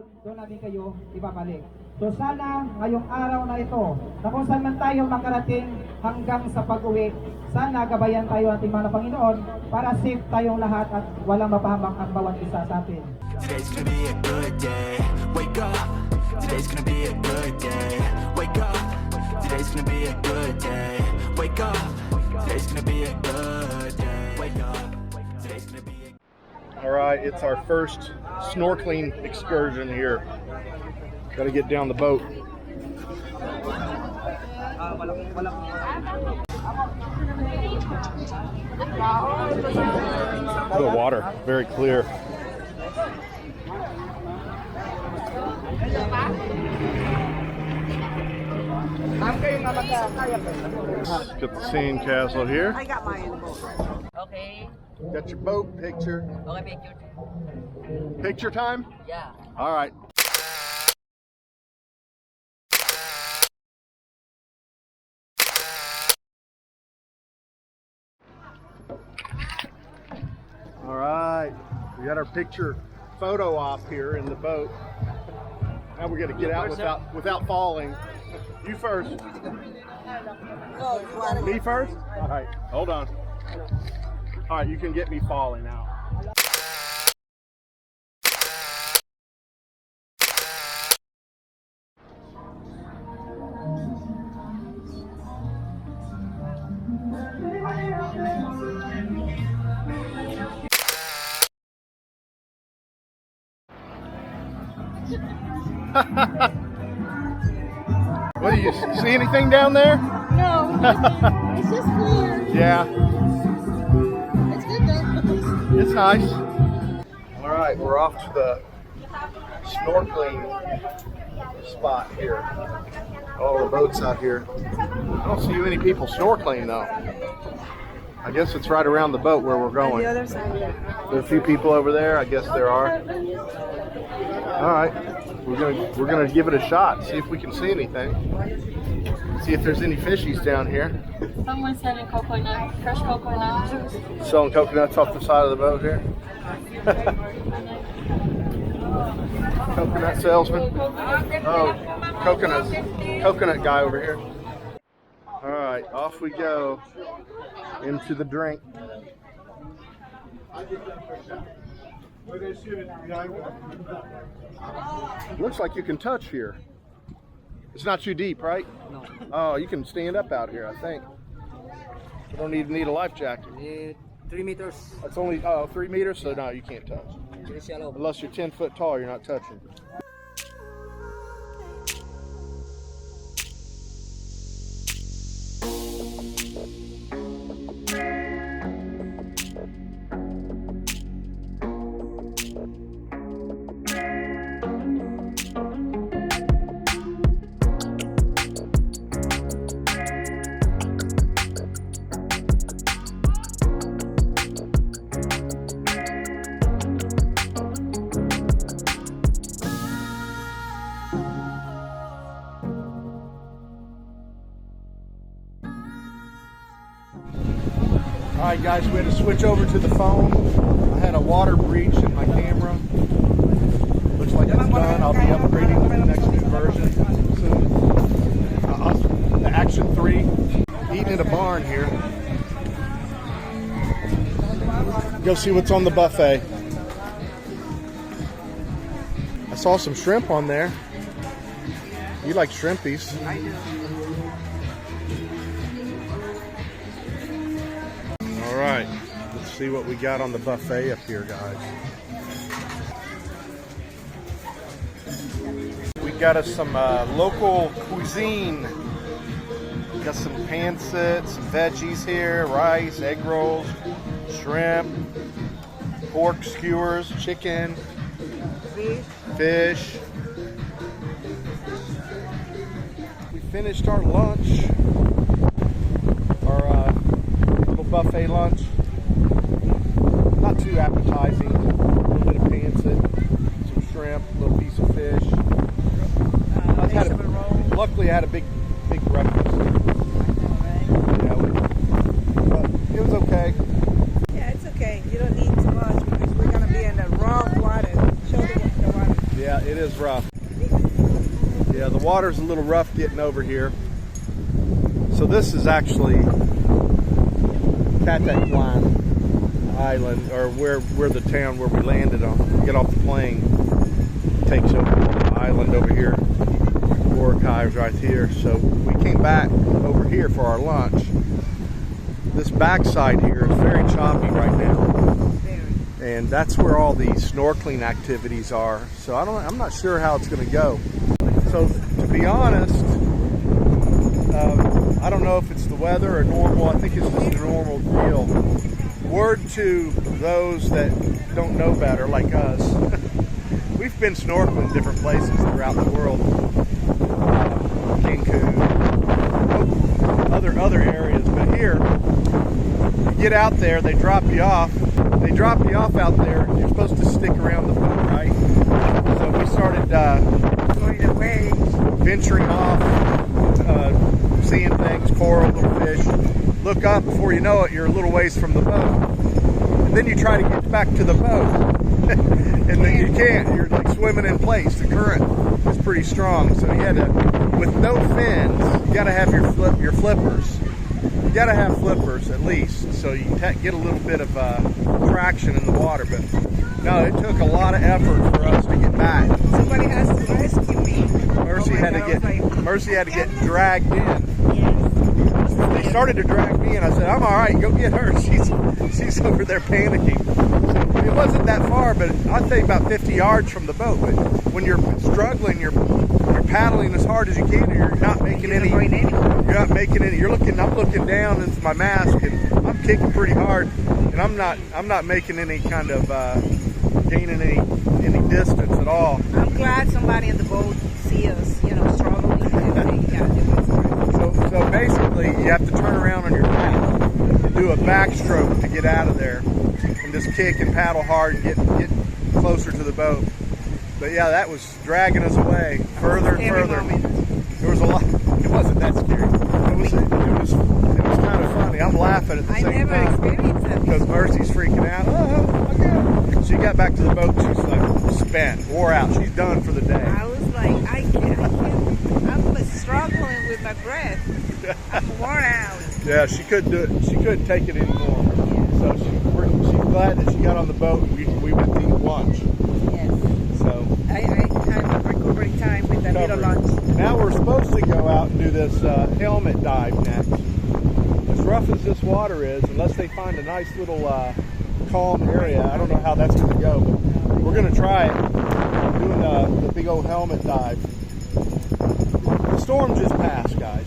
doon namin kayo ibabalik. So sana ngayong araw na ito, na kung saan man tayo makarating hanggang sa pag-uwi, sana gabayan tayo ng ating mga Panginoon para safe tayong lahat at walang mapahamak ang bawat isa sa atin. Today's gonna be a good day. Wake up. Today's gonna be a good day. Wake up. Today's gonna be a good day. Wake up. Today's gonna be a good day. Wake up. Today's gonna be a... All right, it's our first snorkeling excursion here. Got to get down the boat. The water, very clear. Got the sand castle here. I got mine in the boat. Okay. Got your boat picture. Okay, picture. Picture time? Yeah. All right. All right. We got our picture photo op here in the boat. Now we're gonna get out without falling. You first. Me first? All right. Hold on. All right, you can get me falling out. What do you see anything down there? No, it's just clear. Yeah. It's good though. It's nice. All right, we're off to the snorkeling spot here. All the boats out here. I don't see any people snorkeling though. I guess it's right around the boat where we're going. The other side. There are a few people over there. I guess there are. All right, we're gonna give it a shot. See if we can see anything. See if there's any fishies down here. Someone's selling coconut, fresh coconut juice. Selling coconuts off the side of the boat here. Coconut salesman. Oh, coconut guy over here. All right, off we go into the drink. Looks like you can touch here. It's not too deep, right? No. Oh, you can stand up out here, I think. You don't need a life jacket. 3 meters. It's only 3 meters, so no, you can't touch. It's shallow. Unless you're 10 foot tall, you're not touching. Alright guys, we had to switch over to the phone. I had a water breach in my camera. Looks like it's done. I'll be upgrading to the next new version soon. The Action 3. Eating at a barn here. Go see what's on the buffet. I saw some shrimp on there. You like shrimpies. I do. All right, let's see what we got on the buffet up here, guys. We got us some local cuisine. We got some pancit, some veggies here, rice, egg rolls, shrimp, pork skewers, chicken, fish. We finished our lunch. Buffet lunch. Not too appetizing. A little bit of pancit, some shrimp, a little piece of fish. Luckily, I had a big breakfast. Yeah, but it was okay. Yeah, it's okay. You don't need too much because we're gonna be in the raw water. Show them the water. Yeah, it is rough. Yeah, the water's a little rough getting over here. So this is actually Happended Island, or where the town where we landed on. We get off the plane, takes over the island over here. Boracay is right here. So we came back over here for our lunch. This backside here is very choppy right now, and that's where all the snorkeling activities are. So I'm not sure how it's going to go. So to be honest, I don't know if it's the weather or normal. I think it's just a normal deal. Word to those that don't know better, like us. We've been snorkeling different places throughout the world. Cancun, other areas, but here, you get out there, they drop you off. They drop you off out there. You're supposed to stick around the boat, right? So we started going away, venturing off, seeing things, coral, little fish. Look up, before you know it, you're a little ways from the boat. And then you try to get back to the boat, and then you can't. You're like swimming in place. The current is pretty strong, so you had to, with no fins, you got to have your flippers. You got to have flippers at least, so you can get a little bit of traction in the water. But no, it took a lot of effort for us to get back. Somebody has to rescue me. Mercy had to get dragged in. They started to drag me, and I said, "I'm all right. Go get her. She's over there panicking." It wasn't that far, but I'd say about 50 yards from the boat. But when you're struggling, you're paddling as hard as you can, and you're not making any. You're not making any. I'm looking down into my mask, and I'm kicking pretty hard, and I'm not making any kind of gaining any distance at all. I'm glad somebody in the boat see us, struggling. So basically, you have to turn around on your back and do a backstroke to get out of there, and just kick and paddle hard and get closer to the boat. But yeah, that was dragging us away further and further. There was a lot. It wasn't that scary. It was kind of funny. I'm laughing at the same time. I never experienced that because Mercy's freaking out. Oh, okay. She got back to the boat. She was like spent, wore out. She's done for the day. I was like, I can't. I'm struggling with my breath. I'm worn out. Yeah, she couldn't do it. She couldn't take it anymore. So she's glad that she got on the boat. We went to eat lunch. Yes. So I had a recovery time with that little lunch. Now we're supposed to go out and do this helmet dive next. As rough as this water is, unless they find a nice little calm area, I don't know how that's going to go. But we're going to try it. We're doing the big old helmet dive. The storm just passed, guys.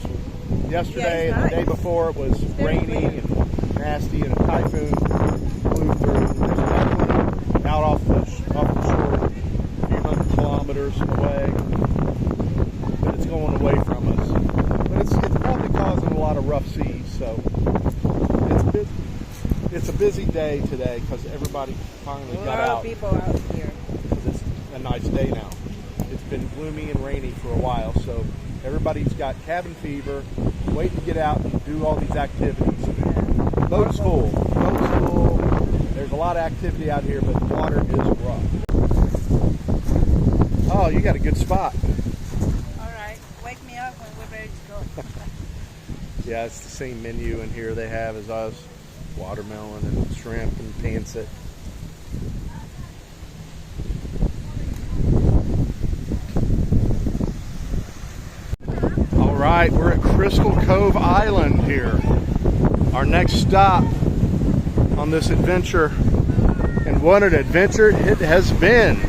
Yesterday and the day before it was rainy and nasty, and a typhoon blew through. There's another one out off the shore, a few hundred kilometers away, but it's going away from us. But it's probably causing a lot of rough seas, so it's a busy day today because everybody finally got out. A lot of people out here. It's a nice day now. It's been gloomy and rainy for a while, so everybody's got cabin fever, waiting to get out and do all these activities. Boat's full. There's a lot of activity out here, but the water is rough. Oh, you got a good spot. All right, wake me up when we're ready to go. Yeah, it's the same menu in here they have as us. Watermelon and shrimp and pancit. All right, we're at Crystal Cove Island here. Our next stop on this adventure. And what an adventure it has been.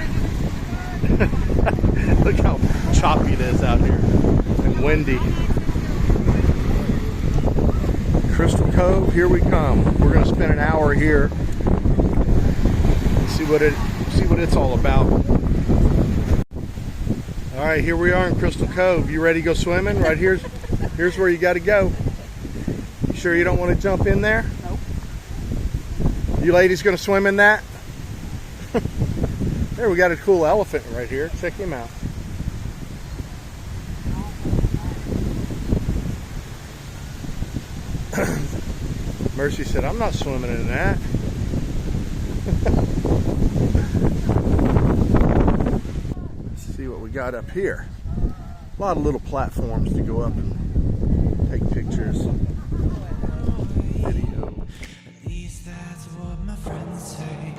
Look how choppy it is out here and windy. Crystal Cove, here we come. We're going to spend an hour here. See what it's all about. All right, here we are in Crystal Cove. You ready to go swimming? Right here's where you got to go. You sure you don't want to jump in there? Nope. You ladies going to swim in that? There, we got a cool elephant right here. Check him out. Mercy said, I'm not swimming in that. See what we got up here. A lot of little platforms to go up and take pictures, video. At least that's what my friends say.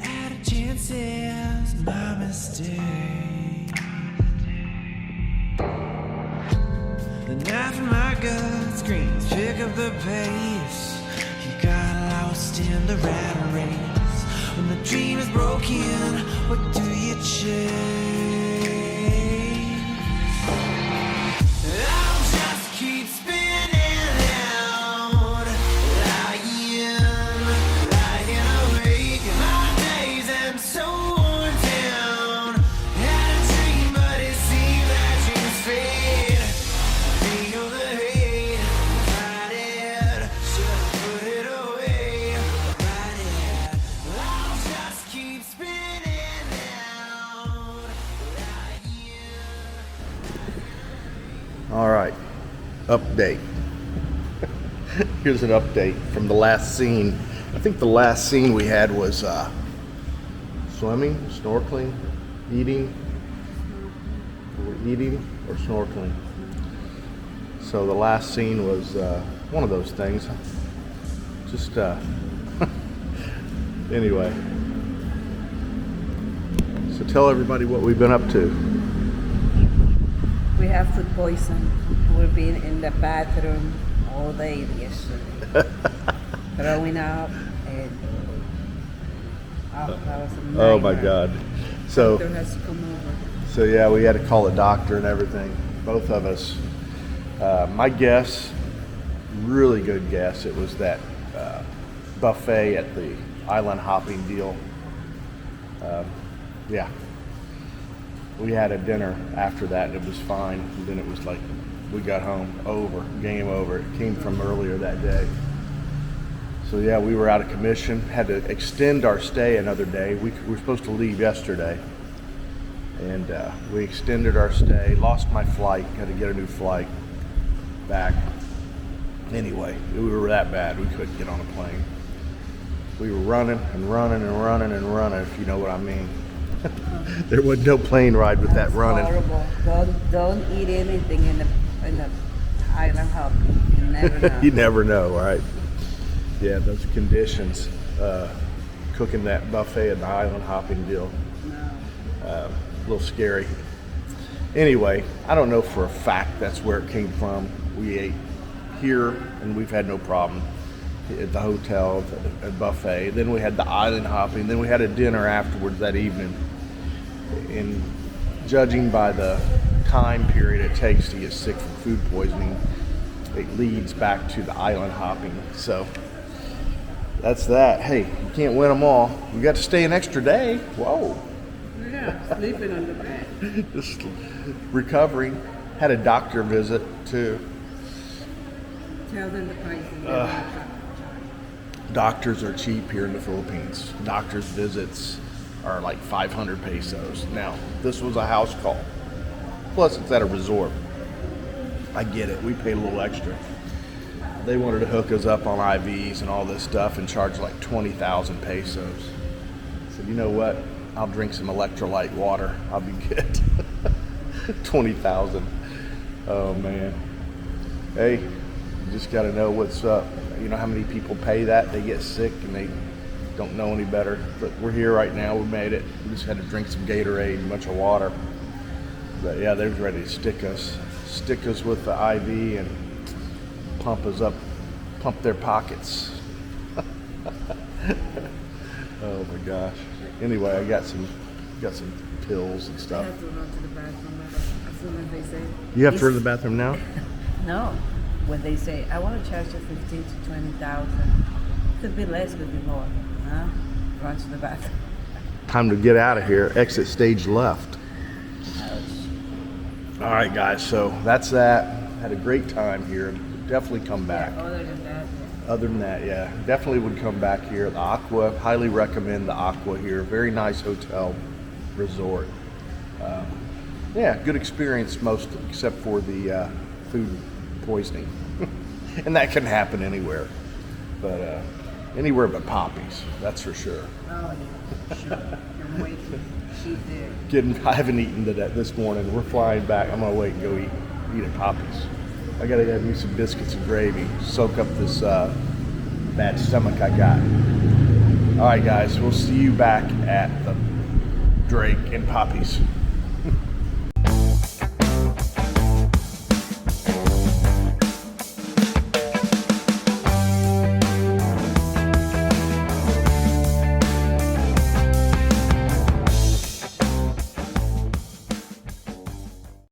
Had a chance, is my mistake. The knife in my gut screams, pick up the pace. You got lost in the rat race. When the dream is broken, what do you chase? I'll just keep spinning out, lying awake. My days am so worn down. Had a dream, but it seemed that dreams fade. Feel the hate, fight it, should put it away. Fight it, I'll just keep spinning out, lying. All right, update. Here's an update from the last scene. I think the last scene we had was swimming, snorkeling, eating. We're eating or snorkeling. So the last scene was one of those things. Just anyway. So tell everybody what we've been up to. We have food poison. We've been in the bathroom all day yesterday. Throwing up and that was a nightmare. Oh my God. So Doctor has to come over. So yeah, we had to call a doctor and everything, both of us. My guess, really good guess, it was that buffet at the island hopping deal. Yeah, we had a dinner after that and it was fine. And then it was like, we got home, game over. It came from earlier that day. So yeah, we were out of commission, had to extend our stay another day. We were supposed to leave yesterday. And we extended our stay, lost my flight, had to get a new flight back. Anyway, we were that bad, we couldn't get on a plane. We were running and running and running and running, if you know what I mean. There was no plane ride with that running. Horrible. Don't eat anything in the island hopping. You never know. You never know, right? Yeah, those conditions, cooking that buffet at the island hopping deal. A little scary. Anyway, I don't know for a fact that's where it came from. We ate here and we've had no problem at the hotel, at buffet. Then we had the island hopping. Then we had a dinner afterwards that evening. And judging by the time period it takes to get sick from food poisoning, it leads back to the island hopping. So that's that. Hey, you can't win them all. We got to stay an extra day. Whoa. Yeah, sleeping on the bed. Just recovering. Had a doctor visit too. Tell them the prices. Doctors are cheap here in the Philippines. Doctors' visits are like 500 pesos. Now, this was a house call. Plus, it's at a resort. I get it. We paid a little extra. They wanted to hook us up on IVs and all this stuff and charge like 20,000 pesos. I said, you know what? I'll drink some electrolyte water. I'll be good. 20,000. Oh man. Hey, you just got to know what's up. You know how many people pay that? They get sick and they don't know any better. But we're here right now. We made it. We just had to drink some Gatorade and a bunch of water. But yeah, they're ready to stick us with the IV and pump us up, pump their pockets. Oh my gosh. Anyway, I got some pills and I stuff. have to run to the bathroom as soon as they say. You have to run to the bathroom now? No. When they say, I want to charge you 15 to 20,000. Could be less, could be more. Huh? Run to the bathroom. Time to get out of here. Exit stage left. Ouch. All right, guys. So that's that. Had a great time here. Definitely come back. Yeah, Other than that, yeah, definitely would come back here. The Aqua, highly recommend the Aqua here. Very nice hotel, resort. Yeah, good experience most, except for the food poisoning. And that can happen anywhere. But anywhere but Poppy's, that's for sure. Oh, yeah. Sure. I'm waiting. She did. I haven't eaten this morning. We're flying back. I'm gonna wait and go eat at Poppy's. I gotta have me some biscuits and gravy. Soak up this bad stomach I got. All right, guys. We'll see you back at the Drake and Poppy's.